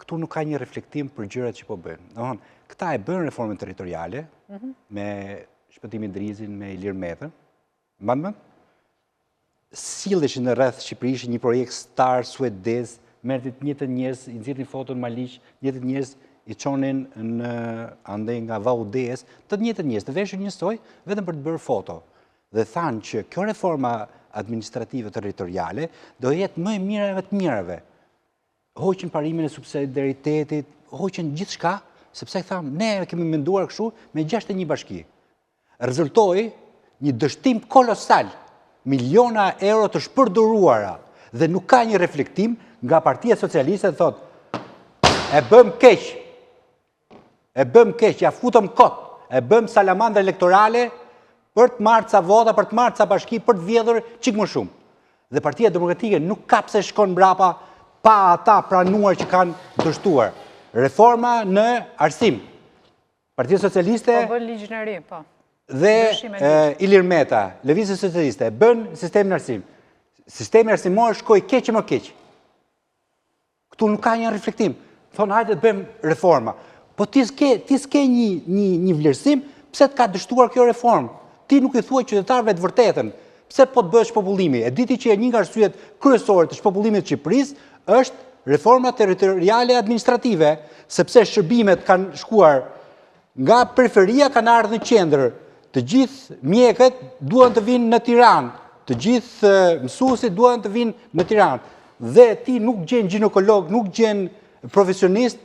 këtu nuk ka një reflektim për gjërat që po bëjnë. Këta e bën reformën territoriale me Shpëtimin Drizin, me Ilir Metën, mban? Silleshin në rreth Shqipërisë një projekt star suedez, merrte të njëjtën njerëz, i nxjerrin foton Maliq, të njëjtën njerëz i çonin në andej nga Vaudes, të njëjtën njerëz, të veshur njësoj vetëm për të bërë foto. Dhe thanë që kjo reforma administrative territoriale do jetë më e mira e të mirave. Hoqën parimin e subsidiaritetit, hoqën gjithçka, sepse thamë, ne kemi menduar kështu me 61 bashki. Rezultoi një dështim kolosal, miliona euro të shpërdoruara, dhe nuk ka një reflektim nga Partia Socialiste, thot, e bëm keq, ja futëm kot, e bëm salamandra elektorale për të marrë ca vota, për të marrë ca bashki, për të vjedhur çik më shumë. Dhe Partia Demokratike nuk ka pse shkon mbrapa pa ata pranuar që kanë dështuar. Reforma në arsim. Partia Socialiste po bën ligj në ri, po. Dhe Ilir Meta, Lëvizja Socialiste, bën sistemin arsim. Sistemi arsimor shkoi keq më keq. Këtu nuk ka një reflektim. Thonë, hajde të bëjmë reforma. Po ti s'ke një vlerësim, pse të ka dështuar kjo reformë? Ti nuk i thuaj qytetarëve të vërtetën. Pse po të bësh shpopullimi? E diti që një nga arsyet kryesore të shpopullimit të Shqipërisë është reforma territoriale administrative, sepse shërbimet kanë shkuar nga periferia, kanë ardhur në qendër. Të gjithë mjekët duan të vinë në Tiranë, të gjithë mësuesit duan të vinë në Tiranë. Dhe ti nuk gjen ginekolog, nuk gjen profesionist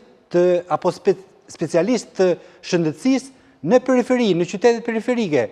apo specialist të shëndetësisë në periferi, në qytetet periferike.